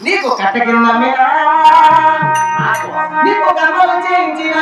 నీకు కట్ట కింద నీకు కర్మలు చేయించిన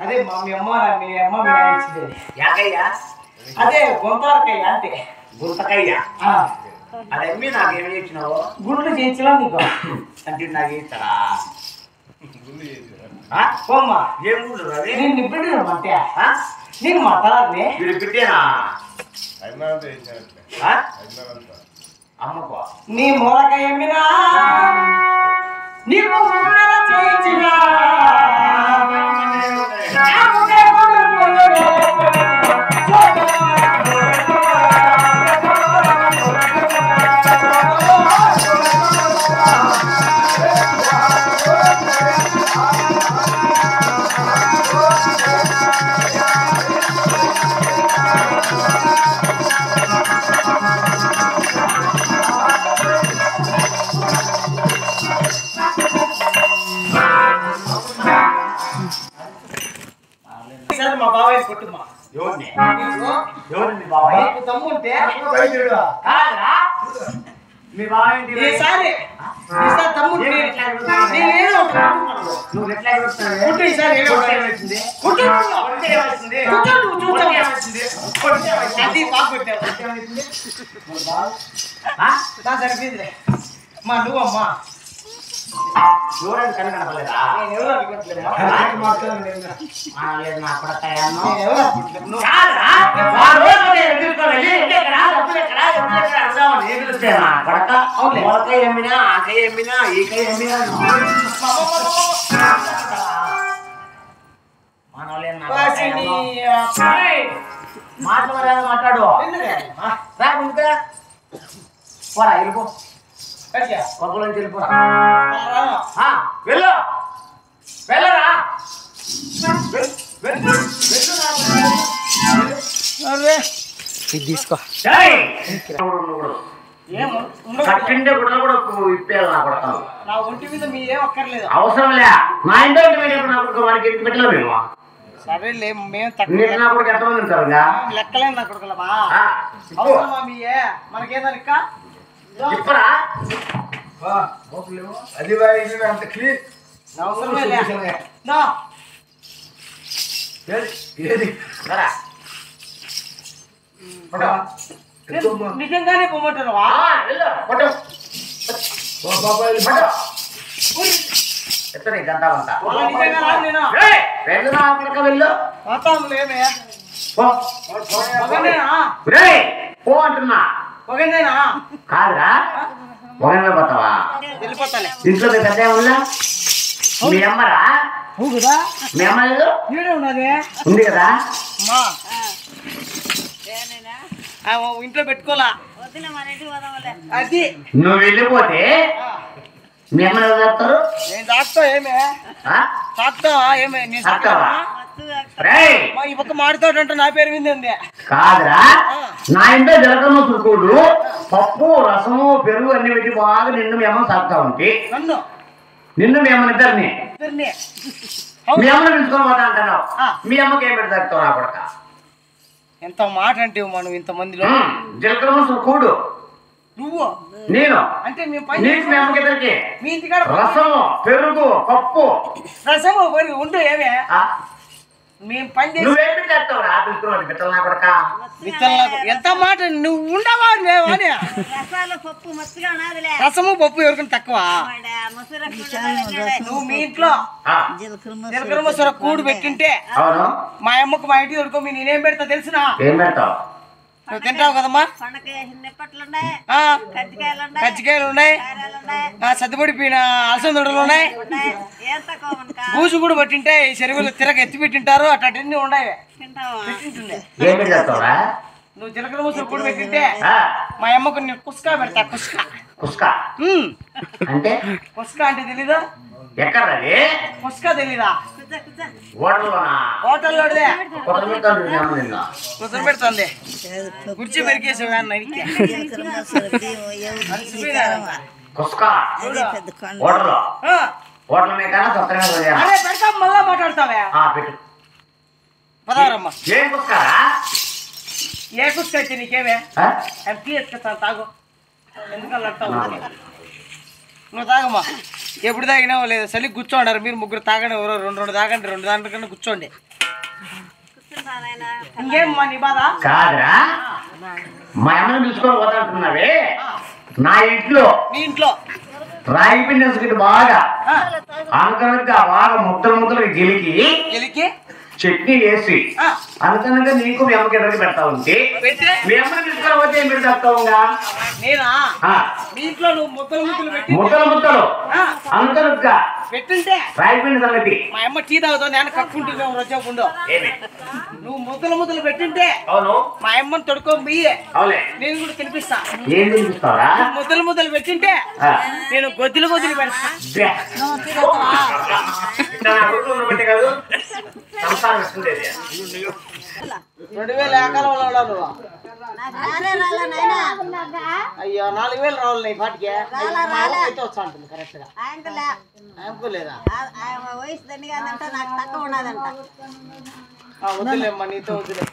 అదే మీ అమ్మ అదే గుంతరకయ్య అంటే గుంతకయ్య అది అమ్మి నాకేమి ఇచ్చినావు గుడ్లు చేయించలా నీకు అంటే నాకు ఇస్తారా ఏం గుడ్లు అది నేను బిడ్డ అంటే నీకు మాట్లాడని వీడు బిడ్డేనా అమ్మకో నీ మూలకయ్య అమ్మినా నీకు చేయించినా మా బాబాయ్ కొట్టుమా ఎవరిని బాబాయ్ తమ్ముంటే మీ బాబాయ్ ఈసారి తమ్ముడు నువ్వు ఎట్లా అది బాగా సరిపోయింది మా నువ్వమ్మా ఎవరైనా కనకనపలేదా నేను ఎవరు అనుకోవట్లేదా నా కొడతాయన్నో నేను ఎవరు అనుకోవట్లేదు మొలకాయ ఎమ్మినా ఆకాయ ఎమ్మినా ఈకాయ ఎమ్మినా మాట్లాడు పోరా వెళ్ళిపో కొబ్బలోంచి వెళ్ళిపోరా వెళ్ళు వెళ్ళరా తీసుకో కట్టిండే గుడ్డలు కూడా ఇప్పేయాలి నా కొడతాను నా ఒంటి మీద మీ ఏం అక్కర్లేదు అవసరం లే మా ఇంట్లో నాకు వాడికి ఎందుకు పెట్టలే మేము సరేలే మేము నా కొడుకు ఎంతమంది ఉంటారు లెక్కలేని నా కొడుకులమా అవసరమా మీ మనకేదనిక ఇప్పరా అది అంత క్లీన్ అవసరమే నిజంగానే పొమ్మంటున్నావా ఎత్తనే గంట అంతా వెళ్ళు వాతావరణం పో అంటున్నా ఒకనేనా కాదురా ఒకనే పోతావా వెళ్ళిపోతానే ఇంట్లో మీ పెద్ద ఉందా మీ అమ్మరా కదా మీ అమ్మ లేదు నీడే ఉన్నది ఉంది కదా ఇంట్లో పెట్టుకోలా అది నువ్వు వెళ్ళిపోతే మీ అమ్మ ఎవరు చేస్తారు నేను తాకుతా ఏమే తాకుతా ఏమే నేను ఈ పక్క మాడుతాడంటే నా పేరు వింది కాదురా నా ఇంట్లో జలకమ్మ చురుకోడు పప్పు రసము పెరుగు అన్ని పెట్టి బాగా నిన్ను మీ అమ్మ సాగుతా ఉంటే నిన్ను మీ అమ్మని ఇద్దరిని మీ అమ్మని పిలుచుకొని పోతా అంటున్నావు మీ అమ్మకి ఏం పెట్టి తాగుతావు నా కొడక ఎంత మాట అంటే మనం ఇంతమందిలో జలకమ్మ చురుకోడు నువ్వు నేను అంటే నీకు మీ అమ్మకి ఇద్దరికి మీ ఇంటికాడ రసము పెరుగు పప్పు రసము పెరుగు ఉంటే ఏమే మేము పని చేసి నువ్వేమి చేస్తావురా పిలుచుకున్నావు బిత్తలు నా కొడక ఎంత మాట నువ్వు ఉండవా అని రసాలు పప్పు మస్తుగా ఉన్నదిలే. రసము పప్పు ఎవరికైనా తక్కువ నువ్వు మీ ఇంట్లో జీలకర్ర మసూర కూడు పెట్టింటే అవును మా అమ్మకు మా ఇంటికి దొరుకో మీ నేనేం పెడతా తెలిసినా ఏం పెడతావు నువ్వు తింటావు కదమ్మా నిప్పట్లున్నాయి, ఆ, కజ్జికాయలున్నాయి, కజ్జికాయలు ఉన్నాయి, కారాలున్నాయి, సర్దిపడిపోయిన అలసందొడలు ఉన్నాయి, ఏం తక్కువ మనకా? బూజు కూడా పట్టింటాయి, చెరువులు తిరగ ఎత్తి పెట్టింటారు అన్నీ ఉన్నాయి తింటావా? పెట్టింటుండే ఏమి చేస్తావురా నువ్వు జీలకర్ర మసూర కూడు పెట్టింటే ఆ, మా అమ్మకు నేను కుస్కా పెడతా కుస్కా కుస్కా అంటే కుస్కా అంటే తెలీదా ఎక్కడది కుస్కా తెలీదా కూర్చో, కూర్చో. ఓటర్లోనా హోటల్లోదే కొత్త పెడతాను నిన్న కుదురు పెడుతుంది కుర్చీ పెరికేసావు అన్న ఇంటికి కుస్కా ఓటర్లో ఓటర్ల మీద సొంతంగా అరే పెడతాం మళ్ళా మాట్లాడతావే పెట్టు పదహారమ్మా ఏం కుస్కారా ఏ కుస్కా అయితే నీకేమే ఆ? ఎంపీ ఎత్తుకొస్తాను తాగు ఎందుకల్లా అంటావు నువ్వు తాగమ్మా ఎప్పుడు తాగినావో లేదా చలి కూర్చోండారు మీరు ముగ్గురు తాగండి ఎవరో రెండు తాగండి 2 దాంట్లో కన్నా కూర్చోండి కూర్చుంటా నాయనా. ఇంకేమ్మా నీ బాధ కాదురా మా అమ్మని పిలుచుకొని పోతాంటున్నావే నా ఇంట్లో నీ ఇంట్లో రాగి పిండి వేసుకుంటే బాగా అనుకనగా బాగా ముద్దలు గిలికి ఎలికి చట్నీ వేసి అనుకనగా నీకు మీ అమ్మకి ఎదురు పెడతా ఉంటే పెట్టే మీ అమ్మని తీసుకొని పోతే మీరు చెప్తావుగా నేనా మీ ఇంట్లో నువ్వు ముద్దలు పెట్టి ముద్దలు అనుకనగా పెట్టింటే రాగి పిండి సంగతి మా అమ్మ టీ తాగుతావు నేను కక్కుంటున్నా రొచ్చేపుండు ఏమి నువ్వు ముద్దలు పెట్టింటే అవును మా అమ్మని తొడుకొని బియ్యే అవులే నేను కూడా తినిపిస్తా ఏం తినిపిస్తావరా ముద్దలు పెట్టింటే నేను గొద్దులు పెడతా కాదు సంసారం ఇస్తుండేది 2000 ఏకాలంలో ఉన్నావు నాకు రాలే రాలే నాయనా. అయ్యో 4000 రావాలి నీ పాటికి అయితే వచ్చా ఉంటుంది కరెక్ట్ గా ఆయనకులే. అనుకోలేదా ఆ వయసు దండిగా ఉందంట, నాకు తక్కువ ఉన్నదంట. వద్దులేమ్మా నీతో వద్దులే